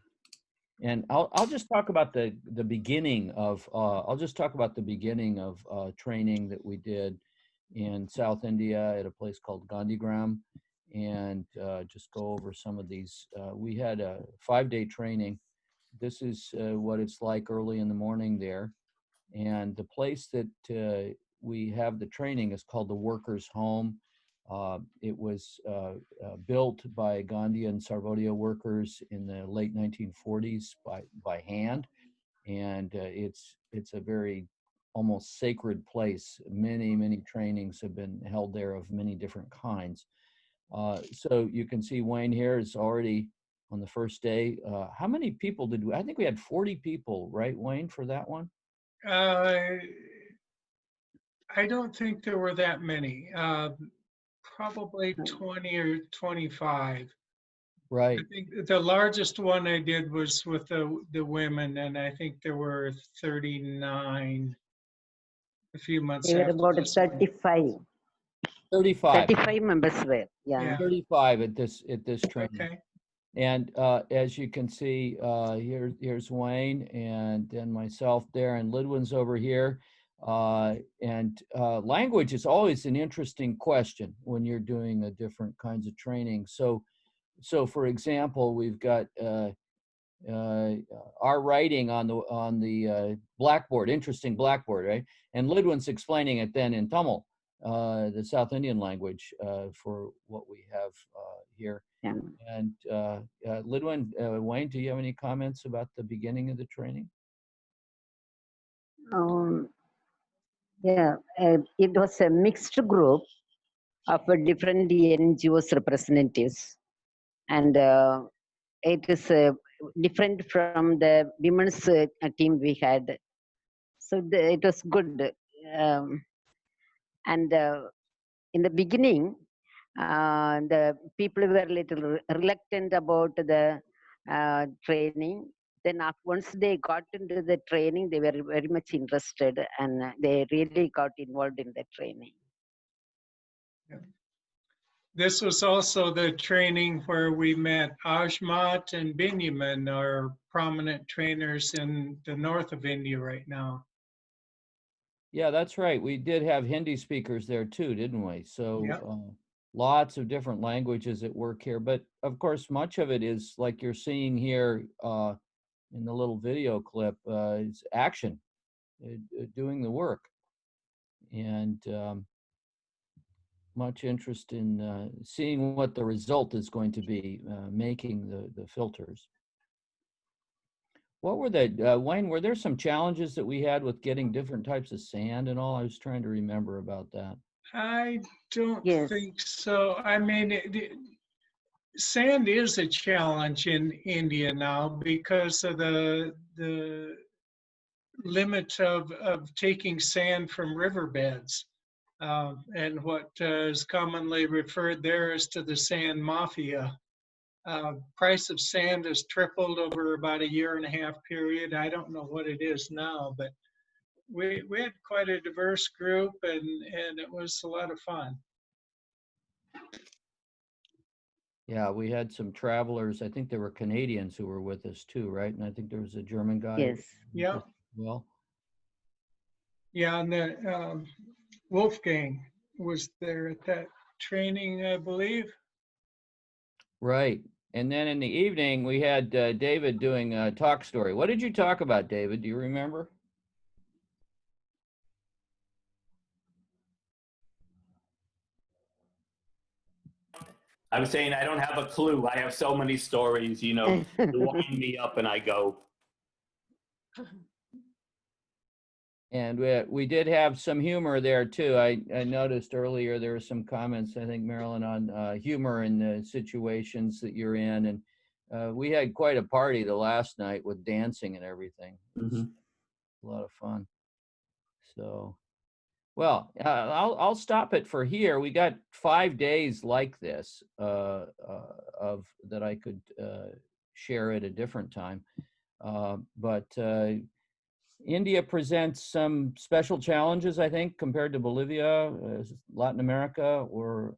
And I'll just talk about the beginning of training that we did in South India at a place called Gandhigram, and just go over some of these. We had a 5-day training. This is what it's like early in the morning there. And the place that we have the training is called the Workers' Home. It was built by Gandhi and Sarvodaya workers in the late 1940s by hand. And it's a very almost sacred place. Many trainings have been held there of many different kinds. So you can see Wayne here is already on the first day. How many people did we? I think we had 40 people, right, Wayne, for that one? I don't think there were that many. Probably 20 or 25. Right. I think the largest one I did was with the women, and I think there were 39 a few months They were after about this 35. 35. 35 members were, yeah. 35 at this training. Okay. And as you can see, here's Wayne, and then myself there, and Lidwin's over here. Language is always an interesting question when you're doing a different kinds of training. So for example, we've got our writing on the blackboard, interesting blackboard, right? And Lidwin's explaining it then in Tamil, the South Indian language, for what we have here. Yeah. And Lidwin, Wayne, do you have any comments about the beginning of the training? Yeah, it was a mixed group of different NGOs representatives, and it is different from the women's team we had. So it was good. And in the beginning, the people were a little reluctant about the training. Then once they got into the training, they were very much interested, and they really got involved in the training. Yeah. This was also the training where we met Ajmat and Binyamin, our prominent trainers in the north of India right now. Yeah, that's right. We did have Hindi speakers there too, didn't we? So Yep. Lots of different languages at work here. But of course, much of it is like you're seeing here in the little video clip, is action, doing the work. And much interest in seeing what the result is going to be, making the filters. What were the, Wayne, were there some challenges that we had with getting different types of sand and all? I was trying to remember about that. I don't Yes. think so. I mean, sand is a challenge in India now because of the limit of taking sand from riverbeds. And what is commonly referred there as to the sand mafia. Price of sand has tripled over about a 1.5 year period. I don't know what it is now, but we had quite a diverse group, and it was a lot of fun. Yeah, we had some travelers. I think there were Canadians who were with us too, right? And I think there was a German guy. Yes. Yeah. Well. Yeah, and the Wolfgang was there at that training, I believe. Right. And then in the evening, we had David doing a talk story. What did you talk about, David? Do you remember? I was saying I don't have a clue. I have so many stories, you know, you wind me up and I go. And we did have some humor there too. I noticed earlier there were some comments, I think, Marilyn, on humor in the situations that you're in. And we had quite a party the last night with dancing and everything. It was a lot of fun. So, well, I'll stop it for here. We got 5 days like this that I could share at a different time. But India presents some special challenges, I think, compared to Bolivia, Latin America, or,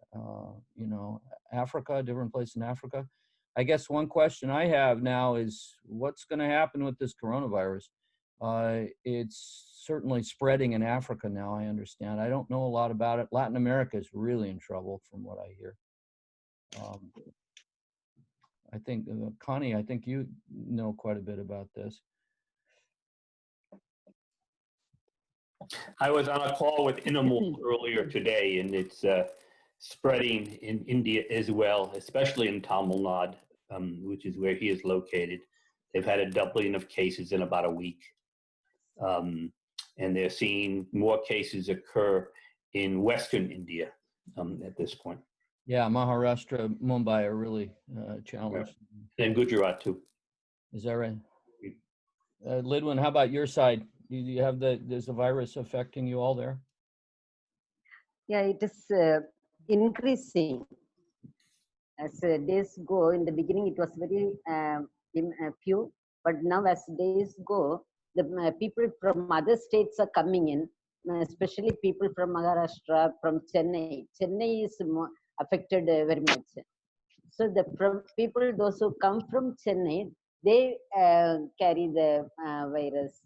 you know, Africa, different place in Africa. I guess one question I have now is what's going to happen with this coronavirus? It's certainly spreading in Africa now, I understand. I don't know a lot about it. Latin America is really in trouble from what I hear. I think, Connie, I think you know quite a bit about this. I was on a call with Inamul earlier today, and it's spreading in India as well, especially in Tamil Nadu, which is where he is located. They've had a doubling of cases in about a week. And they're seeing more cases occur in Western India at this point. Yeah, Maharashtra, Mumbai are really challenged. And Gujarat too. Is that right? Lidwin, how about your side? Do you have is the virus affecting you all there? Yeah, it is increasing. As days go, in the beginning it was very few, but now as days go, the people from other states are coming in, especially people from Maharashtra, from Chennai. Chennai is more affected very much. So the people, those who come from Chennai, they carry the virus.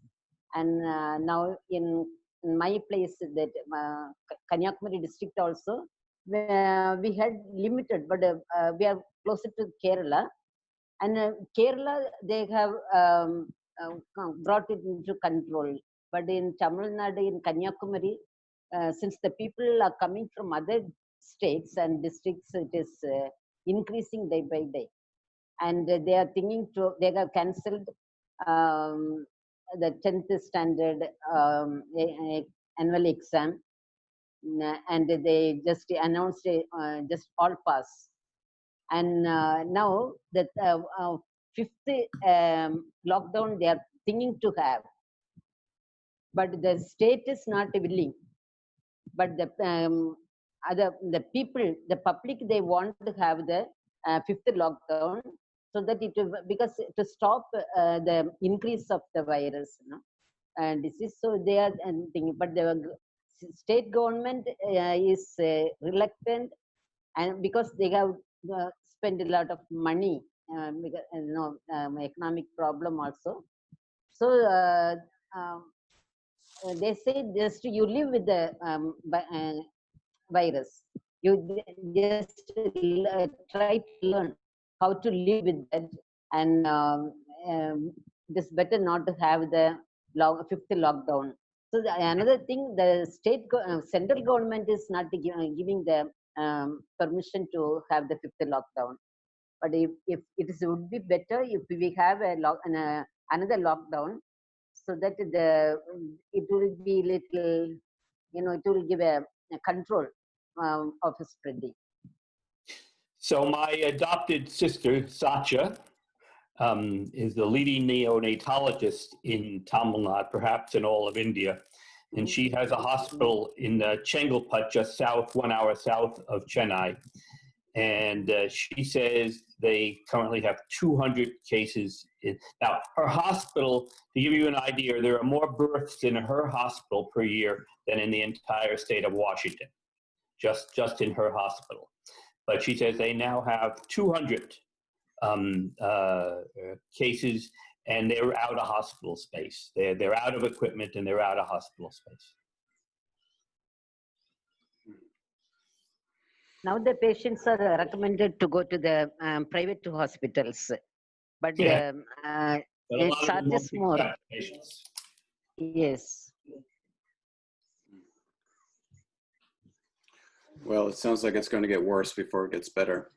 And now in my place, that Kanyakumari district also, we had limited, but we are closer to Kerala. And Kerala, they have brought it into control. But in Tamil Nadu, in Kanyakumari, since the people are coming from other states and districts, it is increasing day by day. And they are thinking to, they have cancelled the 10th standard annual exam. And they just announced just all pass. And now the fifth lockdown they are thinking to have, but the state is not willing. But the people, the public, they want to have the fifth lockdown, so that it will, because to stop the increase of the virus, disease. So they are thinking, but the state government is reluctant, and because they have spent a lot of money, because economic problem also. So they say just you live with the virus. You just try to learn how to live with that, and it is better not to have the fifth lockdown. So another thing, the central government is not giving the permission to have the fifth lockdown. But if it would be better if we have another lockdown, so that it will be little, it will give a control of spreading. So my adopted sister, Satya, is the leading neonatologist in Tamil Nadu, perhaps in all of India. And she has a hospital in Chengalpat, just 1 hour south of Chennai. And she says they currently have 200 cases. Now, her hospital, to give you an idea, there are more births in her hospital per year than in the entire state of Washington, just in her hospital. But she says they now have 200 cases, and they're out of hospital space. They're out of equipment, and they're out of hospital space. Now the patients are recommended to go to the private hospitals, but Yeah. it charges more. Yes. Well, it sounds like it's going to get worse before it gets better.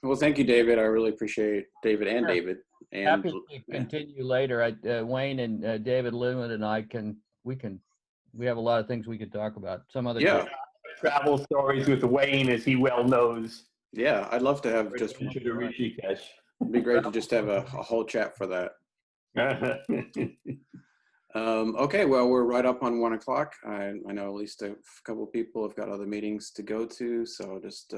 Well, thank you, David. I really appreciate David and Sure. David. And Happy to continue later. Wayne and David Lewin and I we have a lot of things we could talk about. Some other yeah, travel stories with Wayne, as he well knows. Yeah, I'd love to have just. It'd be great to just have a whole chat for that. Okay, well, we're right up on 1 o'clock. I know at least a couple of people have got other meetings to go to, so just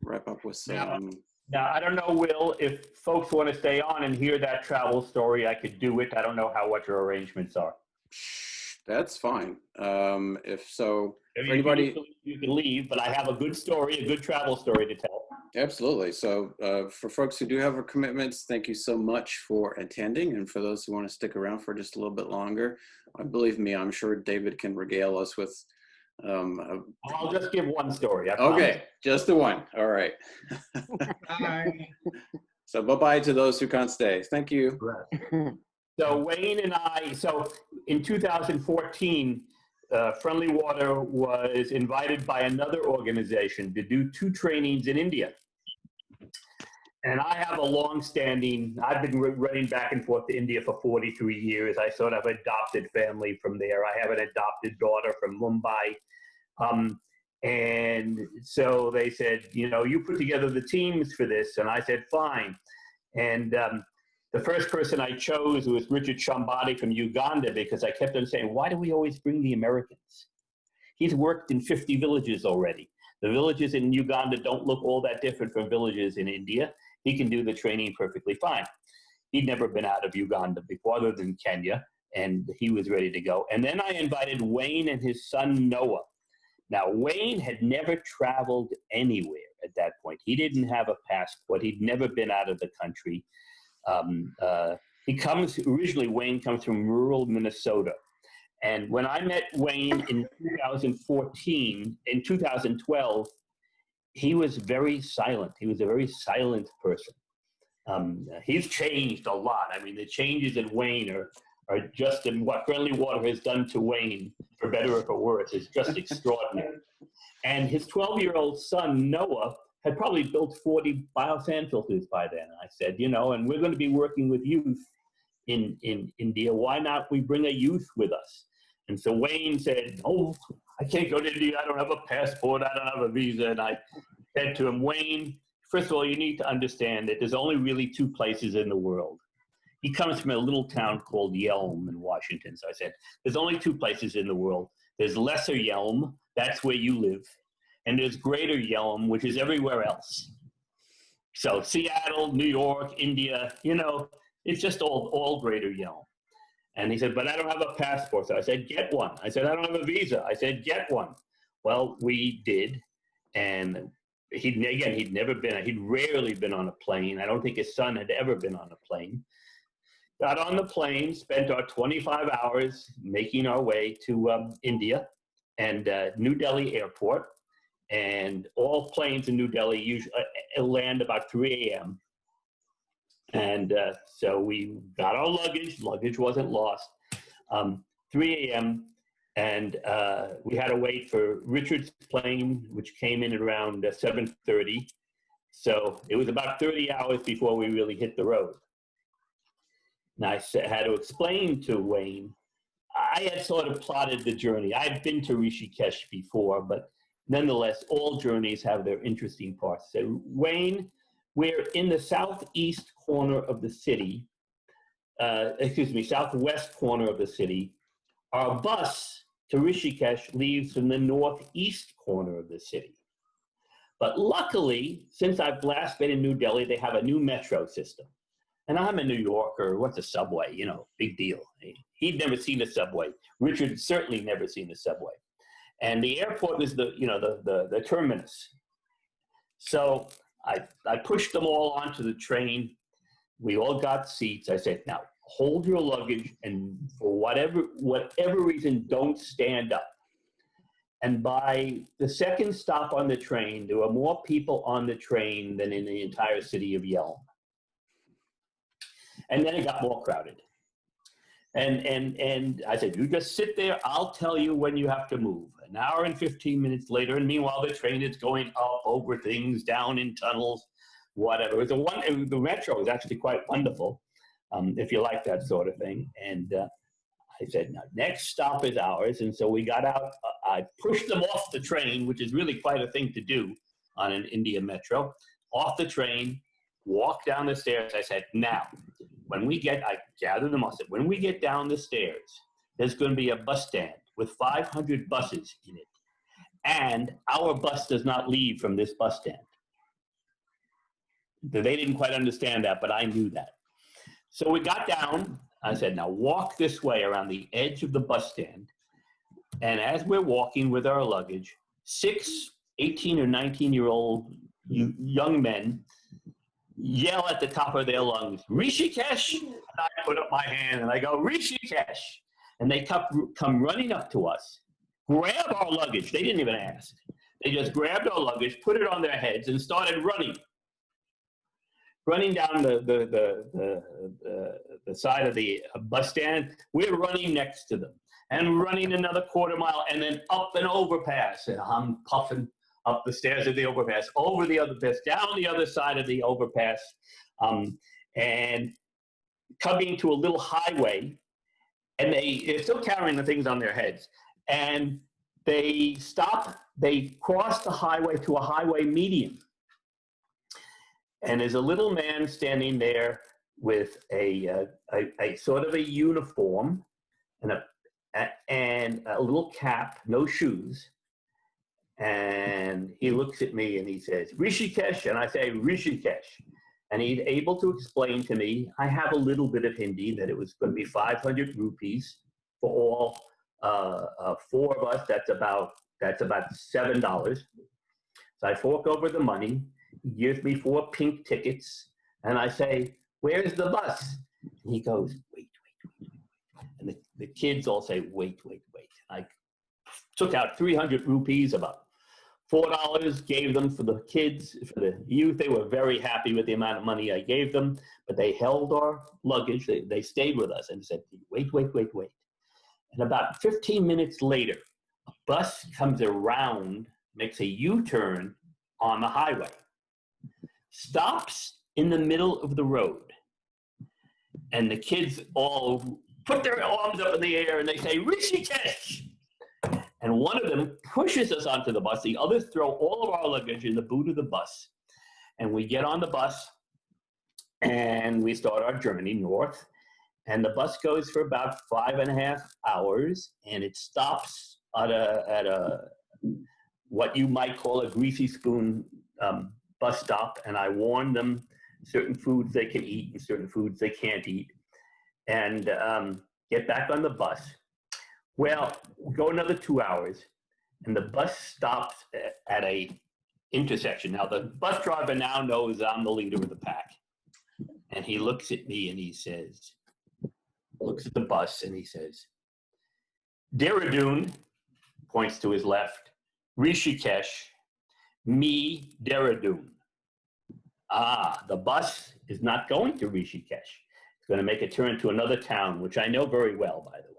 wrap up with some. Now, I don't know, Will, if folks want to stay on and hear that travel story, I could do it. I don't know what your arrangements are. That's fine. If so, for anybody, you can leave, but I have a good story, a good travel story to tell. Absolutely. So for folks who do have commitments, thank you so much for attending. And for those who want to stick around for just a little bit longer, believe me, I'm sure David can regale us with. I'll just give one story. Okay, just the one. All right. Bye. So bye-bye to those who can't stay. Thank you. So Wayne and I, in 2014, Friendly Water was invited by another organization to do 2 trainings in India. And I have a long-standing, I've been running back and forth to India for 43 years. I sort of adopted family from there. I have an adopted daughter from Mumbai. And so they said, you put together the teams for this. And I said, fine. And the first person I chose was Richard Shambati from Uganda, because I kept on saying, why do we always bring the Americans? He's worked in 50 villages already. The villages in Uganda don't look all that different from villages in India. He can do the training perfectly fine. He'd never been out of Uganda before, other than Kenya, and he was ready to go. And then I invited Wayne and his son Noah, Now, Wayne had never traveled anywhere at that point. He didn't have a passport. He'd never been out of the country. Wayne comes from rural Minnesota. And when I met Wayne in 2012, he was very silent. He was a very silent person. He's changed a lot. I mean, the changes in Wayne are just in what Friendly Water has done to Wayne, for better or for worse, is just extraordinary. And his 12-year-old son, Noah, had probably built 40 biosand filters by then. I said, you know, and we're going to be working with youth in India. Why not we bring a youth with us? And so Wayne said, oh, I can't go to India. I don't have a passport. I don't have a visa. And I said to him, Wayne, first of all, you need to understand that there's only really 2 places in the world. He comes from a little town called Yelm in Washington. So I said, there's only 2 places in the world. There's Lesser Yelm, that's where you live. And there's Greater Yelm, which is everywhere else. So Seattle, New York, India, you know, it's just all Greater Yelm. And he said, but I don't have a passport. So I said, get one. I said, I don't have a visa. I said, get one. Well, we did. And he'd rarely been on a plane. I don't think his son had ever been on a plane. Got on the plane, spent our 25 hours making our way to India and New Delhi airport. And all planes in New Delhi usually land about 3 a.m. And so we got our luggage. Luggage wasn't lost. 3 a.m. And we had to wait for Richard's plane, which came in at around 7:30. So it was about 30 hours before we really hit the road. And I had to explain to Wayne, I had sort of plotted the journey. I've been to Rishikesh before, but nonetheless, all journeys have their interesting parts. So Wayne, we're in the southeast corner of the city, southwest corner of the city. Our bus to Rishikesh leaves from the northeast corner of the city. But luckily, since I've last been in New Delhi, they have a new metro system. And I'm a New Yorker, what's a subway? You know, big deal. He'd never seen a subway. Richard certainly never seen a subway. And the airport is the terminus. So I pushed them all onto the train. We all got seats. I said, now hold your luggage, and for whatever reason, don't stand up. And by the second stop on the train, there were more people on the train than in the entire city of Yelm. And then it got more crowded. And I said, you just sit there, I'll tell you when you have to move. An hour and 15 minutes later, and meanwhile the train is going up over things, down in tunnels, whatever. The metro is actually quite wonderful, if you like that sort of thing. And I said, now, next stop is ours. And so we got out. I pushed them off the train, which is really quite a thing to do on an India metro, off the train, walked down the stairs. I said, now, I gathered them all. I said, when we get down the stairs, there's going to be a bus stand with 500 buses in it. And our bus does not leave from this bus stand. They didn't quite understand that, but I knew that. So we got down. I said, now walk this way around the edge of the bus stand. And as we're walking with our luggage, 6 18 or 19-year-old young men yell at the top of their lungs, Rishikesh? And I put up my hand and I go, Rishikesh. And they come running up to us, grab our luggage. They didn't even ask. They just grabbed our luggage, put it on their heads, and started running down the side of the bus stand. We're running next to them and running another quarter mile and then up an overpass. And I'm puffing up the stairs of the overpass, over the overpass, down the other side of the overpass, and coming to a little highway. And they're still carrying the things on their heads. And they stop, they cross the highway to a highway median. And there's a little man standing there with a sort of a uniform and a little cap, no shoes. And he looks at me and he says, Rishikesh. And I say, Rishikesh. And he's able to explain to me, I have a little bit of Hindi, that it was going to be 500 rupees for all 4 of us. That's about That's about $7. So I fork over the money. He gives me 4 pink tickets. And I say, where's the bus? And he goes, wait. And the kids all say, wait. I took out 300 rupees, about $4, gave them for the kids, for the youth. They were very happy with the amount of money I gave them, but they held our luggage. They stayed with us and said, wait. And about 15 minutes later, a bus comes around, makes a U-turn on the highway, stops in the middle of the road. And the kids all put their arms up in the air and they say, Rishikesh! And one of them pushes us onto the bus. The others throw all of our luggage in the boot of the bus. And we get on the bus and we start our journey north. And the bus goes for about 5.5 hours, and it stops at a what you might call a greasy spoon bus stop. And I warn them certain foods they can eat and certain foods they can't eat, and get back on the bus. Well, we go another 2 hours, and the bus stops at a intersection. Now, the bus driver now knows I'm the leader of the pack. And he looks at me and he says, looks at the bus and he says, Dehradun, points to his left, Rishikesh, me, Dehradun. Ah, the bus is not going to Rishikesh. It's going to make a turn to another town, which I know very well, by the way.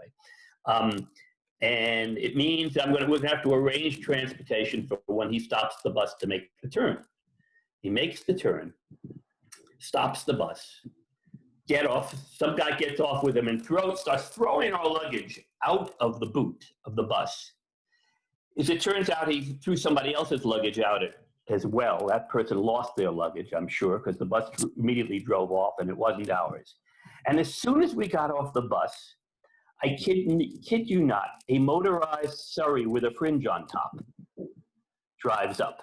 And it means we're going to have to arrange transportation for when he stops the bus to make the turn. He makes the turn, stops the bus, get off. Some guy gets off with him and starts throwing our luggage out of the boot of the bus. As it turns out, he threw somebody else's luggage out as well. That person lost their luggage, I'm sure, because the bus immediately drove off and it wasn't ours. And as soon as we got off the bus, I kid you not, a motorized surrey with a fringe on top drives up.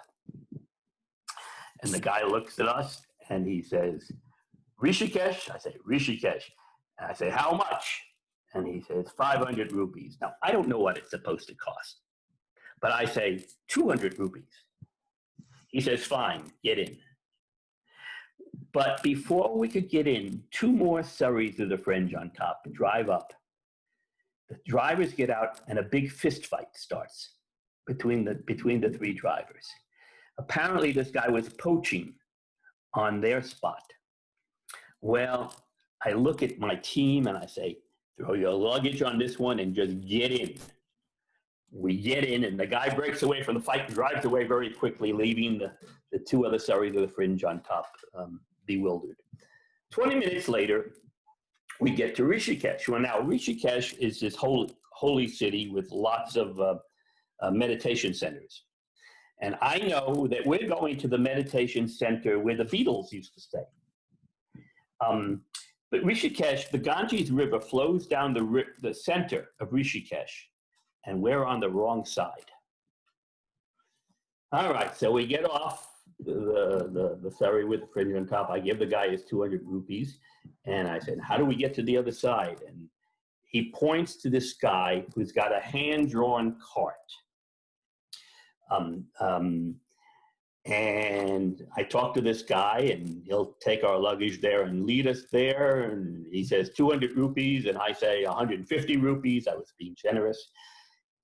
And the guy looks at us and he says, Rishikesh? I say, Rishikesh. And I say, how much? And he says, 500 rupees. Now, I don't know what it's supposed to cost, but I say, 200 rupees. He says, fine, get in. But before we could get in, 2 more surreys with a fringe on top drive up. The drivers get out and a big fist fight starts between the 3 drivers. Apparently, this guy was poaching on their spot. Well, I look at my team and I say, throw your luggage on this one and just get in. We get in and the guy breaks away from the fight and drives away very quickly, leaving the 2 other surreys with a fringe on top, bewildered. 20 minutes later, we get to Rishikesh. Well, now Rishikesh is this holy city with lots of meditation centers. And I know that we're going to the meditation center where the Beatles used to stay. But Rishikesh, the Ganges River flows down the center of Rishikesh, and we're on the wrong side. All right, so we get off the ferry with the fringe on top. I give the guy his 200 rupees, and I said, how do we get to the other side? And he points to this guy who's got a hand-drawn cart. And I talk to this guy, and he'll take our luggage there and lead us there. And he says 200 rupees, and I say 150 rupees. I was being generous.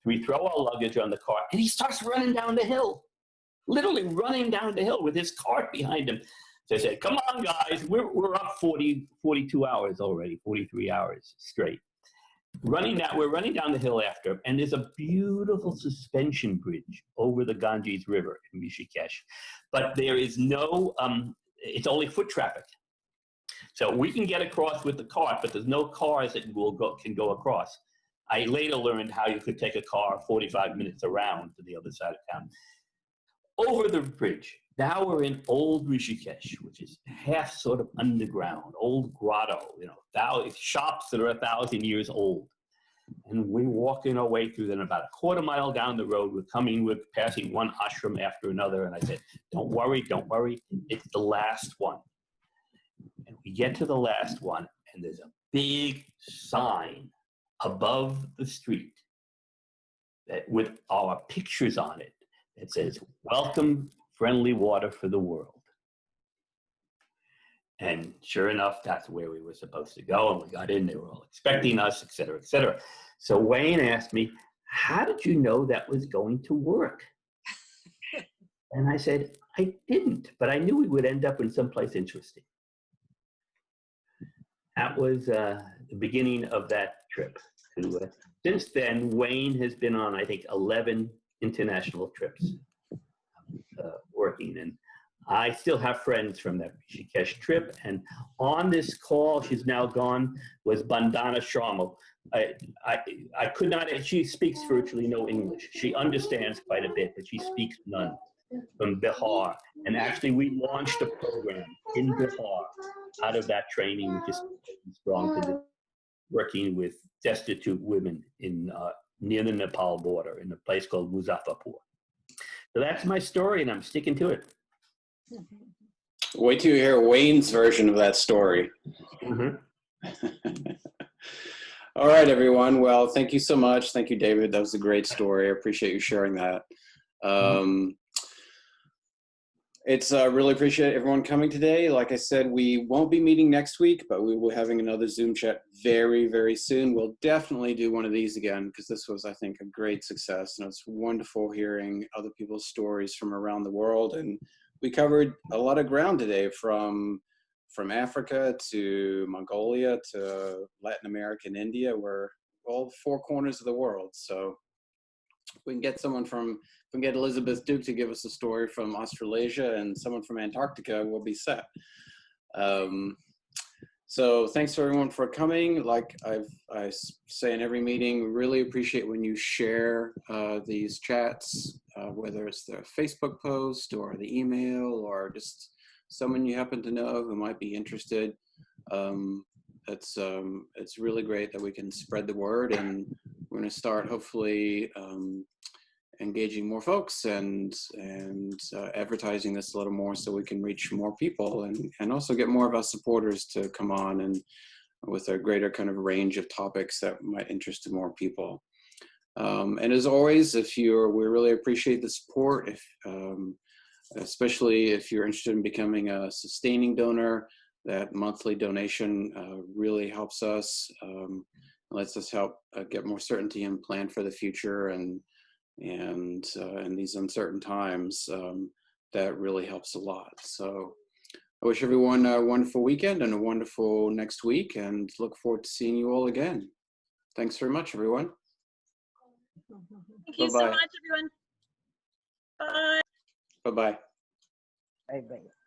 We throw our luggage on the cart, and he starts running down the hill, literally running down the hill with his cart behind him. So I said, come on, guys, we're up 42 hours already, 43 hours straight. We're running down the hill after him, and there's a beautiful suspension bridge over the Ganges River in Rishikesh. But there is no, it's only foot traffic. So we can get across with the cart, but there's no cars that can go across. I later learned how you could take a car 45 minutes around to the other side of town. Over the bridge, now we're in old Rishikesh, which is half sort of underground, old grotto, shops that are 1,000 years old. And we're walking our way through them. About a quarter mile down the road, we're passing one ashram after another. And I said, don't worry, it's the last one. And we get to the last one, and there's a big sign above the street. with our pictures on it. It says, "Welcome, friendly water for the world." And sure enough, that's where we were supposed to go. And we got in, they were all expecting us, et cetera, et cetera. So Wayne asked me, "How did you know that was going to work?" And I said, "I didn't, but I knew we would end up in someplace interesting." That was the beginning of that trip. Since then, Wayne has been on, I think, 11 international trips working. And I still have friends from that Rishikesh trip. And on this call, she's now gone, was Bandana Sharma. I could not, she speaks virtually no English. She understands quite a bit, but she speaks none, from Bihar. And actually, we launched a program in Bihar out of that training, which is strong, because working with destitute women in near the Nepal border in a place called Muzaffarpur. So that's my story, and I'm sticking to it. Wait till you hear Wayne's version of that story. Mm-hmm. All right, everyone. Well, thank you so much. Thank you, David. That was a great story. I appreciate you sharing that. It's really appreciate everyone coming today. Like I said, we won't be meeting next week, but we will be having another Zoom chat very, very soon. We'll definitely do one of these again, because this was, I think, a great success. And it's wonderful hearing other people's stories from around the world. And we covered a lot of ground today, from Africa to Mongolia to Latin America and India. We're all 4 corners of the world. So we can get someone from, if we can get Elizabeth Duke to give us a story from Australasia and someone from Antarctica, we'll be set. So thanks everyone for coming. Like I say in every meeting, really appreciate when you share these chats, whether it's the Facebook post or the email or just someone you happen to know who might be interested. It's really great that we can spread the word, and we're going to start hopefully engaging more folks and advertising this a little more so we can reach more people and also get more of our supporters to come on and with a greater kind of range of topics that might interest more people. And as always, we really appreciate the support, especially if you're interested in becoming a sustaining donor. That monthly donation really helps us, lets us help get more certainty and plan for the future. And in these uncertain times, that really helps a lot. So I wish everyone a wonderful weekend and a wonderful next week, and look forward to seeing you all again. Thanks very much, everyone. Thank you so much, everyone. Bye. Bye-bye. Bye-bye.